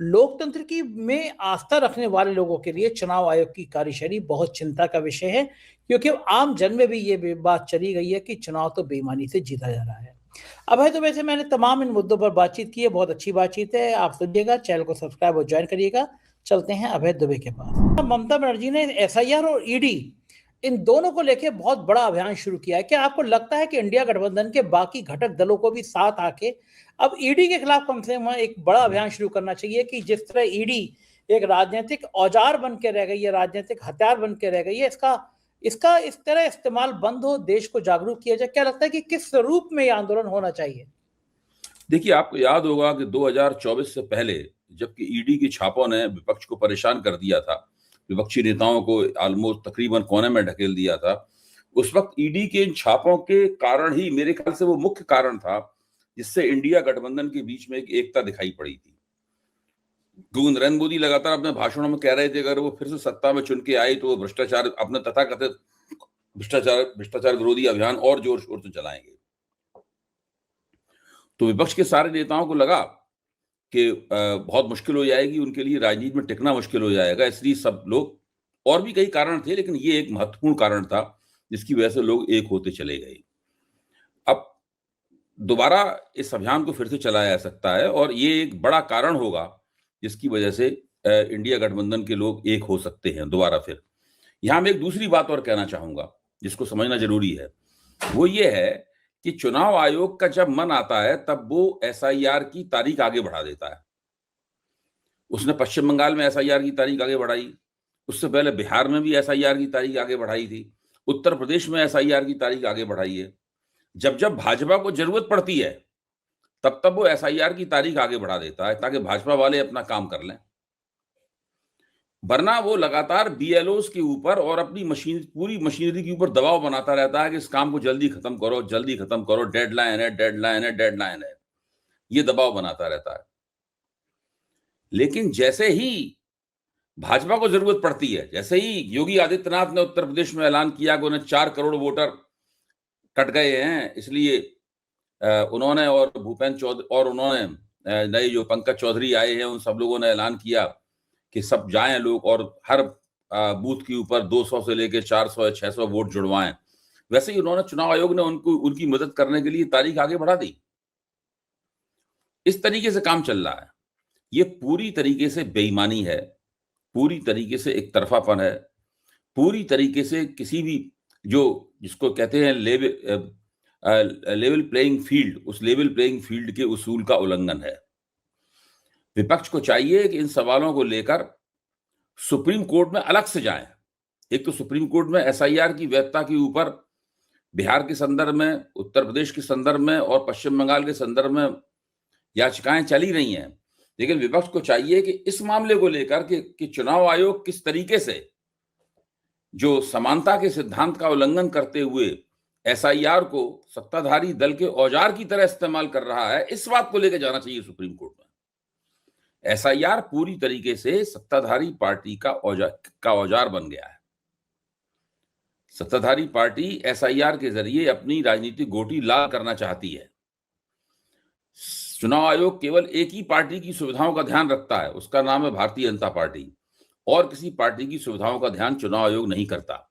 लोकतंत्र की में आस्था रखने वाले लोगों के लिए चुनाव आयोग की कार्यशैली बहुत चिंता का विषय है, क्योंकि आम जन में भी ये बात चली गई है कि चुनाव तो बेईमानी से जीता जा रहा है। अभय दुबे से मैंने तमाम इन मुद्दों पर बातचीत की है, बहुत अच्छी बातचीत है। आप सुनिएगा, चैनल को सब्सक्राइब और ज्वाइन करिएगा। चलते हैं अभय दुबे के पास। ममता बनर्जी ने एसआईआर और ईडी इन दोनों को लेकर बहुत बड़ा अभियान शुरू किया है। क्या आपको लगता है कि इंडिया गठबंधन के बाकी घटक दलों को भी साथ आके अब ईडी के खिलाफ कम से कम एक बड़ा अभियान शुरू करना चाहिए कि जिस तरह ईडी एक राजनीतिक औजार बन के रह गई है, राजनीतिक हथियार बन के रह गई है, इसका इसका इस तरह इस्तेमाल बंद हो, देश को जागरूक किया जाए। क्या लगता है कि किस रूप में यह आंदोलन होना चाहिए? देखिए, आपको याद होगा कि 2024 से पहले जबकि ईडी के छापों ने विपक्ष को परेशान कर दिया था, विपक्षी नेताओं को ऑलमोस्ट तकरीबन कोने में ढकेल दिया था। उस वक्त ईडी के इन छापों के कारण ही मेरे ख्याल से वो मुख्य कारण था जिससे इंडिया गठबंधन के बीच में एक एकता दिखाई पड़ी थी। क्योंकि नरेंद्र मोदी लगातार अपने भाषणों में कह रहे थे अगर वो फिर से सत्ता में चुन के आई तो वो भ्रष्टाचार, अपने तथाकथित भ्रष्टाचार विरोधी अभियान और जोर शोर से चलाएंगे। तो विपक्ष के सारे नेताओं को लगा कि बहुत मुश्किल हो जाएगी, उनके लिए राजनीति में टिकना मुश्किल हो जाएगा, इसलिए सब लोग, और भी कई कारण थे लेकिन ये एक महत्वपूर्ण कारण था जिसकी वजह से लोग एक होते चले गए। अब दोबारा इस अभियान को फिर से चलाया जा सकता है और ये एक बड़ा कारण होगा जिसकी वजह से इंडिया गठबंधन के लोग एक हो सकते हैं दोबारा फिर। यहां मैं एक दूसरी बात और कहना चाहूंगा जिसको समझना जरूरी है, वो ये है कि चुनाव आयोग का जब मन आता है तब वो एसआईआर की तारीख आगे बढ़ा देता है। उसने पश्चिम बंगाल में एसआईआर की तारीख आगे बढ़ाई, उससे पहले बिहार में भी एसआईआर की तारीख आगे बढ़ाई थी, उत्तर प्रदेश में एसआईआर की तारीख आगे बढ़ाई है। जब जब भाजपा को जरूरत पड़ती है तब तब वो एसआईआर की तारीख आगे बढ़ा देता है ताकि भाजपा वाले अपना काम कर लें, वरना वो लगातार बीएलओस के ऊपर और अपनी पूरी मशीनरी के ऊपर दबाव बनाता रहता है कि इस काम को जल्दी खत्म करो, जल्दी खत्म करो, डेडलाइन है, डेडलाइन है, डेडलाइन है, ये दबाव बनाता रहता है। लेकिन जैसे ही भाजपा को जरूरत पड़ती है, जैसे ही योगी आदित्यनाथ ने उत्तर प्रदेश में ऐलान किया कि उन्हें 4 करोड़ वोटर कट गए हैं, इसलिए उन्होंने और भूपेंद्र चौधरी और उन्होंने नए जो पंकज चौधरी आए हैं उन सब लोगों ने ऐलान किया कि सब जाएं लोग और हर बूथ के ऊपर 200 से लेकर 400 या 600 वोट जुड़वाएं। वैसे ही उन्होंने, चुनाव आयोग ने उनकी मदद करने के लिए तारीख आगे बढ़ा दी। इस तरीके से काम चल रहा है। ये पूरी तरीके से बेईमानी है, पूरी तरीके से एक तरफापन है, पूरी तरीके से किसी भी जिसको कहते हैं लेवल प्लेइंग फील्ड, उस लेवल प्लेइंग फील्ड के उसूल का उल्लंघन है। विपक्ष को चाहिए कि इन सवालों को लेकर सुप्रीम कोर्ट में अलग से जाएं। एक तो सुप्रीम कोर्ट में एसआईआर की वैधता के ऊपर बिहार के संदर्भ में, उत्तर प्रदेश के संदर्भ में और पश्चिम बंगाल के संदर्भ में याचिकाएं चली रही हैं, लेकिन विपक्ष को चाहिए कि इस मामले को लेकर कि चुनाव आयोग किस तरीके से जो समानता के सिद्धांत का उल्लंघन करते हुए एसआईआर को सत्ताधारी दल के औजार की तरह इस्तेमाल कर रहा है, इस बात को लेकर जाना चाहिए सुप्रीम कोर्ट में। एसआईआर पूरी तरीके से सत्ताधारी पार्टी का औजार बन गया है। सत्ताधारी पार्टी एसआईआर के जरिए अपनी राजनीतिक गोटी लाल करना चाहती है। चुनाव आयोग केवल एक ही पार्टी की सुविधाओं का ध्यान रखता है, उसका नाम है भारतीय जनता पार्टी, और किसी पार्टी की सुविधाओं का ध्यान चुनाव आयोग नहीं करता।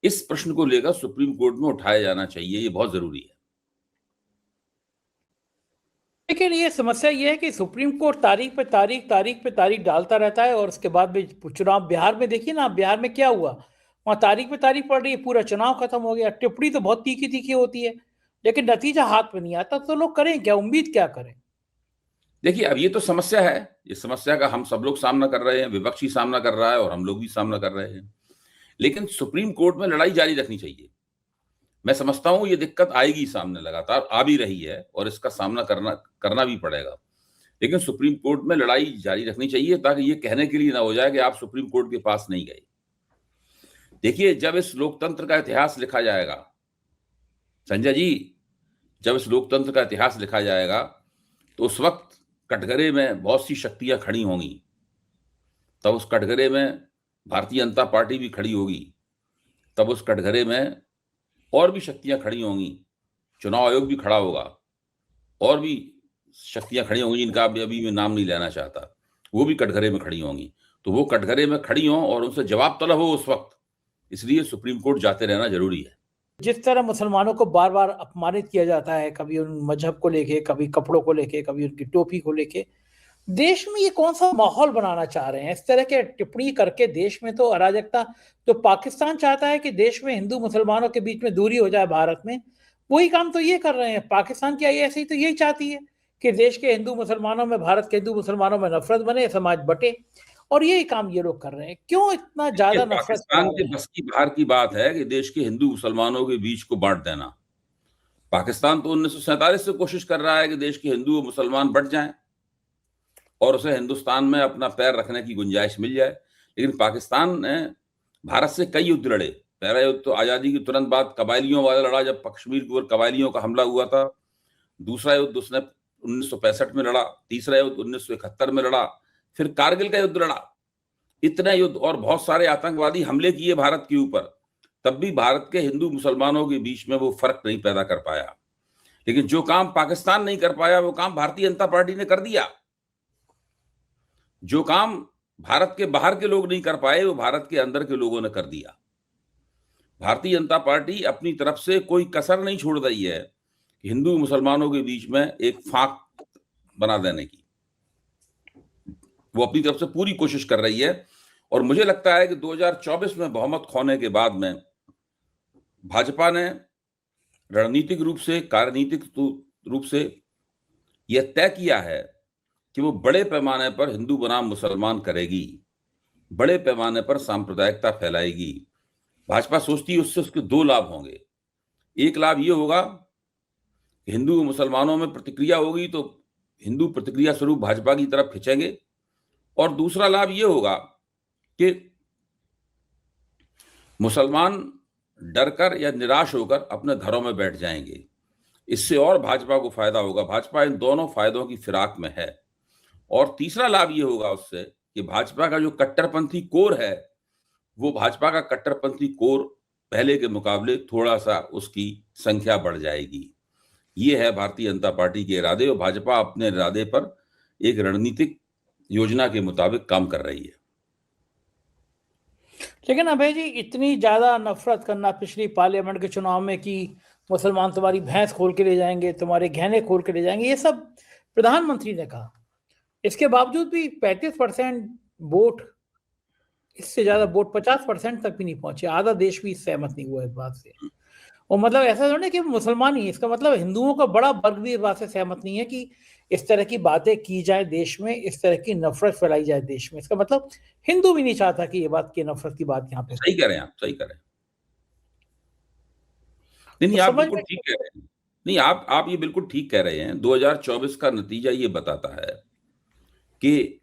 इस प्रश्न को लेकर सुप्रीम कोर्ट में उठाया जाना चाहिए, ये बहुत जरूरी है। लेकिन ये समस्या ये है कि सुप्रीम कोर्ट तारीख पे तारीख डालता रहता है और उसके बाद भी चुनाव, बिहार में देखिए ना, बिहार में क्या हुआ, वहां तारीख पे तारीख पड़ रही है, पूरा चुनाव खत्म हो गया। टिप्पणी तो बहुत तीखी तीखी होती है लेकिन नतीजा हाथ में नहीं आता, तो लोग करें क्या, उम्मीद क्या करें? देखिए, अब ये तो समस्या है, इस समस्या का हम सब लोग सामना कर रहे हैं, विपक्ष ही सामना कर रहा है और हम लोग भी सामना कर रहे हैं। लेकिन सुप्रीम कोर्ट में लड़ाई जारी रखनी चाहिए। मैं समझता हूं ये दिक्कत आएगी सामने, लगातार आ भी रही है और इसका सामना करना भी पड़ेगा, लेकिन सुप्रीम कोर्ट में लड़ाई जारी रखनी चाहिए ताकि ये कहने के लिए ना हो जाए कि आप सुप्रीम कोर्ट के पास नहीं गए। देखिए, जब इस लोकतंत्र का इतिहास लिखा जाएगा, संजय जी, जब इस लोकतंत्र का इतिहास लिखा जाएगा तो उस वक्त कटघरे में बहुत सी शक्तियां खड़ी होंगी। तब उस कटघरे में भारतीय जनता पार्टी भी खड़ी होगी, तब उस कटघरे में और भी शक्तियां खड़ी होंगी, चुनाव आयोग भी खड़ा होगा, और भी शक्तियां खड़ी होंगी जिनका अभी मैं नाम नहीं लेना चाहता, वो भी कटघरे में खड़ी होंगी। तो वो कटघरे में खड़ी हों और उनसे जवाब तलब हो उस वक्त, इसलिए सुप्रीम कोर्ट जाते रहना जरूरी है। जिस तरह मुसलमानों को बार बार अपमानित किया जाता है, कभी उन मजहब को लेके, कभी कपड़ों को लेके, कभी उनकी टोपी को लेके, देश में ये कौन सा माहौल बनाना चाह रहे हैं? इस तरह के टिप्पणी करके देश में तो अराजकता, तो पाकिस्तान चाहता है कि देश में हिंदू मुसलमानों के बीच में दूरी हो जाए भारत में, वही काम तो ये कर रहे हैं। पाकिस्तान की आईएसआई तो यही चाहती है कि देश के हिंदू मुसलमानों में, भारत के हिंदू मुसलमानों में नफरत बने, समाज बटे, और यही काम ये लोग कर रहे हैं। क्यों इतना ज्यादा नफरत फैला पाकिस्तान के रहे हैं? बस की बाहर की बात है कि देश के हिंदू मुसलमानों के बीच को बांट देना। पाकिस्तान तो 1947 से कोशिश कर रहा है कि देश के हिंदू और मुसलमान बट जाएं और उसे हिंदुस्तान में अपना पैर रखने की गुंजाइश मिल जाए। लेकिन पाकिस्तान ने भारत से कई युद्ध लड़े। पहला युद्ध तो आजादी के तुरंत बाद कबायलियों वाला लड़ा, जब कश्मीर के ऊपर कबायलियों का हमला हुआ था। दूसरा युद्ध उसने 1965 में लड़ा। तीसरा युद्ध 1971 में लड़ा। फिर कारगिल का युद्ध लड़ा। इतने युद्ध और बहुत सारे आतंकवादी हमले किए भारत के ऊपर, तब भी भारत के हिंदू मुसलमानों के बीच में वो फर्क नहीं पैदा कर पाया। लेकिन जो काम पाकिस्तान नहीं कर पाया, वो काम भारतीय जनता पार्टी ने कर दिया। जो काम भारत के बाहर के लोग नहीं कर पाए, वो भारत के अंदर के लोगों ने कर दिया। भारतीय जनता पार्टी अपनी तरफ से कोई कसर नहीं छोड़ रही है हिंदू मुसलमानों के बीच में एक फाक बना देने की। वो अपनी तरफ से पूरी कोशिश कर रही है और मुझे लगता है कि 2024 में बहुमत खोने के बाद में भाजपा ने रणनीतिक रूप से, कार्यनीतिक रूप से यह तय किया है कि वो बड़े पैमाने पर हिंदू बनाम मुसलमान करेगी, बड़े पैमाने पर सांप्रदायिकता फैलाएगी। भाजपा सोचती है उससे उसके दो लाभ होंगे। एक लाभ ये होगा कि हिंदू मुसलमानों में प्रतिक्रिया होगी तो हिंदू प्रतिक्रिया स्वरूप भाजपा की तरफ खिंचेंगे, और दूसरा लाभ ये होगा कि मुसलमान डरकर या निराश होकर अपने घरों में बैठ जाएंगे। इससे और भाजपा को फायदा होगा। भाजपा इन दोनों फायदों की फिराक में है। और तीसरा लाभ ये होगा उससे कि भाजपा का जो कट्टरपंथी कोर है, वो भाजपा का कट्टरपंथी कोर पहले के मुकाबले थोड़ा सा उसकी संख्या बढ़ जाएगी। ये है भारतीय जनता पार्टी के इरादे, और भाजपा अपने इरादे पर एक रणनीतिक योजना के मुताबिक काम कर रही है। लेकिन अभय जी, इतनी ज्यादा नफरत करना पिछली पार्लियामेंट के चुनाव में कि मुसलमान तुम्हारी भैंस खोल के ले जाएंगे, तुम्हारे गहने खोल के ले जाएंगे, ये सब प्रधानमंत्री ने कहा। इसके बावजूद भी 35% वोट, इससे ज्यादा वोट 50% तक भी नहीं पहुंचे। आधा देश भी सहमत नहीं हुआ इस बात से। और मतलब ऐसा थोड़ा कि मुसलमान ही, इसका मतलब हिंदुओं का बड़ा वर्ग भी इस बात से सहमत नहीं है कि इस तरह की बातें की जाए देश में, इस तरह की नफरत फैलाई जाए देश में। इसका मतलब हिंदू भी नहीं चाहता कि ये बात की नफरत की बात यहाँ पे। सही कह रहे हैं आप, सही कह रहे हैं। नहीं, तो आप समझ बिल्कुल में ठीक कह रहे हैं। नहीं, आप ये बिल्कुल ठीक कह रहे हैं। 2024 का नतीजा ये बताता है कि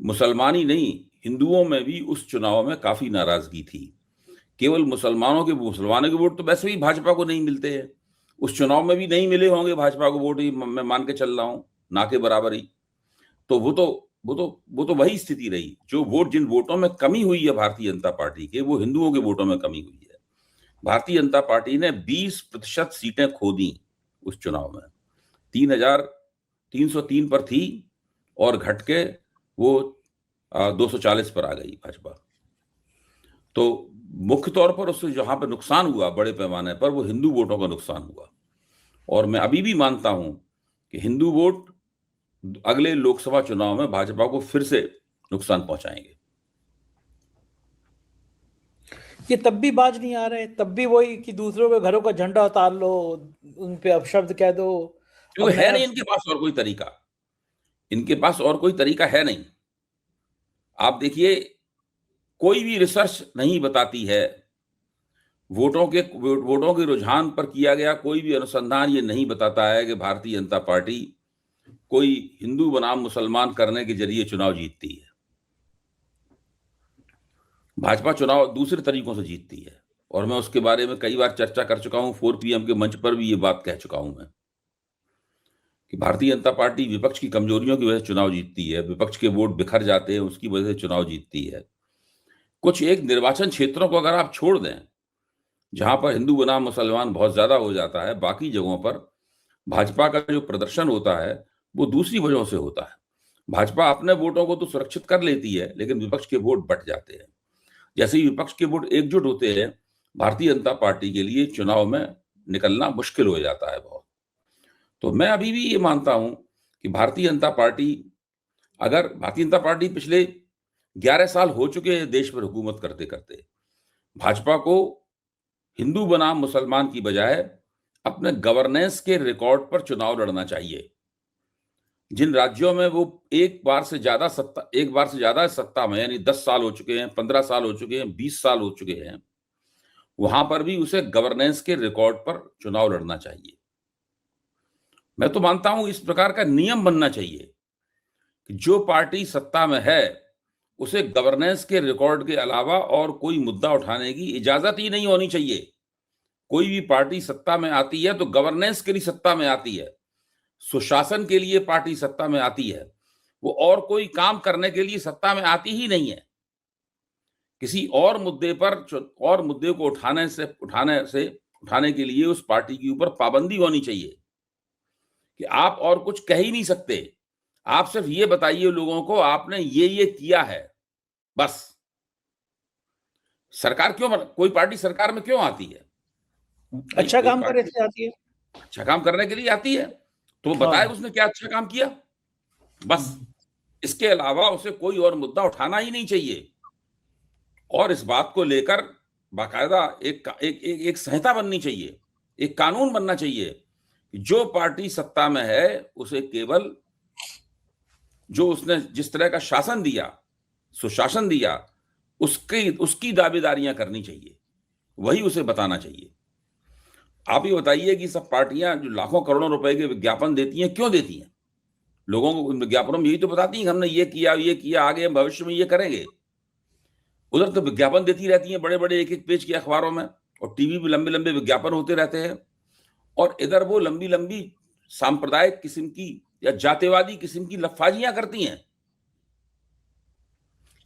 मुसलमान ही नहीं, हिंदुओं में भी उस चुनाव में काफी नाराजगी थी। केवल मुसलमानों के वोट तो वैसे भी भाजपा को नहीं मिलते हैं। उस चुनाव में भी नहीं मिले होंगे भाजपा को वोट, ही मैं मान के चल रहा हूं, ना के बराबर ही। तो वो तो वही स्थिति रही। जो वोट, जिन वोटों में कमी हुई है भारतीय जनता पार्टी के, वो हिंदुओं के वोटों में कमी हुई है। भारतीय जनता पार्टी ने 20% सीटें खो दी उस चुनाव में। 3,303 पर थी और घट के वो 240 पर आ गई भाजपा। तो मुख्य तौर पर उससे जहां पर नुकसान हुआ बड़े पैमाने पर, वो हिंदू वोटों का नुकसान हुआ। और मैं अभी भी मानता हूं कि हिंदू वोट अगले लोकसभा चुनाव में भाजपा को फिर से नुकसान पहुंचाएंगे। ये तब भी बाज नहीं आ रहे, तब भी वही कि दूसरों के घरों का झंडा उतार लो, उन पे अपशब्द कह दो। क्योंकि है नहीं इनके पास और कोई तरीका। इनके पास और कोई तरीका है नहीं। आप देखिए, कोई भी रिसर्च नहीं बताती है, वोटों के रुझान पर किया गया कोई भी अनुसंधान ये नहीं बताता है कि भारतीय जनता पार्टी कोई हिंदू बनाम मुसलमान करने के जरिए चुनाव जीतती है। भाजपा चुनाव दूसरे तरीकों से जीतती है, और मैं उसके बारे में कई बार चर्चा कर चुका हूं। 4 PM के मंच पर भी ये बात कह चुका हूं मैं कि भारतीय जनता पार्टी विपक्ष की कमजोरियों की वजह से चुनाव जीतती है। विपक्ष के वोट बिखर जाते हैं, उसकी वजह से चुनाव जीतती है। कुछ एक निर्वाचन क्षेत्रों को अगर आप छोड़ दें जहां पर हिंदू बनाम मुसलमान बहुत ज्यादा हो जाता है, बाकी जगहों पर भाजपा का जो प्रदर्शन होता है वो दूसरी वजहों से होता है। भाजपा अपने वोटों को तो सुरक्षित कर लेती है, लेकिन विपक्ष के वोट बट जाते हैं। जैसे ही विपक्ष के वोट एकजुट होते हैं, भारतीय जनता पार्टी के लिए चुनाव में निकलना मुश्किल हो जाता है बहुत। तो मैं अभी भी ये मानता हूं कि भारतीय जनता पार्टी पिछले 11 साल हो चुके हैं देश पर हुकूमत करते करते। भाजपा को हिंदू बनाम मुसलमान की बजाय अपने गवर्नेंस के रिकॉर्ड पर चुनाव लड़ना चाहिए। जिन राज्यों में वो एक बार से ज्यादा सत्ता में, यानी 10 साल हो चुके हैं, 15 साल हो चुके हैं, 20 साल हो चुके हैं, वहां पर भी उसे गवर्नेंस के रिकॉर्ड पर चुनाव लड़ना चाहिए। मैं तो मानता हूं इस प्रकार का नियम बनना चाहिए कि जो पार्टी सत्ता में है उसे गवर्नेंस के रिकॉर्ड के अलावा और कोई मुद्दा उठाने की इजाजत ही नहीं होनी चाहिए। कोई भी पार्टी सत्ता में आती है तो गवर्नेंस के लिए सत्ता में आती है, सुशासन के लिए पार्टी सत्ता में आती है, वो और कोई काम करने के लिए सत्ता में आती ही नहीं है। किसी और मुद्दे को उठाने के लिए उस पार्टी के ऊपर पाबंदी होनी चाहिए कि आप और कुछ कह ही नहीं सकते, आप सिर्फ ये बताइए लोगों को आपने ये किया है, बस। कोई पार्टी सरकार में क्यों आती है? अच्छा काम करने से आती है। अच्छा काम करने के लिए आती है, तो वो बताए उसने क्या अच्छा काम किया, बस। इसके अलावा उसे कोई और मुद्दा उठाना ही नहीं चाहिए। और इस बात को लेकर बाकायदा एक संहिता बननी चाहिए, एक कानून बनना चाहिए कि जो पार्टी सत्ता में है उसे केवल जो उसने जिस तरह का शासन दिया, सुशासन दिया, उसकी दावेदारियां करनी चाहिए, वही उसे बताना चाहिए। आप ये बताइए कि सब पार्टियां जो लाखों करोड़ों रुपए के विज्ञापन देती हैं, क्यों देती हैं? लोगों को विज्ञापनों में यही तो बताती हैं कि हमने ये किया, आगे भविष्य में ये करेंगे। उधर तो विज्ञापन देती रहती हैं बड़े-बड़े एक-एक पेज के अखबारों में, और टीवी पे लंबे-लंबे विज्ञापन होते रहते हैं, और इधर वो लंबी-लंबी सांप्रदायिक किस्म की या जातिवादी किस्म की लफाजियां करती हैं।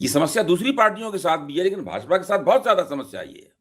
ये समस्या दूसरी पार्टियों के साथ भी है, लेकिन भाजपा के साथ बहुत ज्यादा समस्या ये है।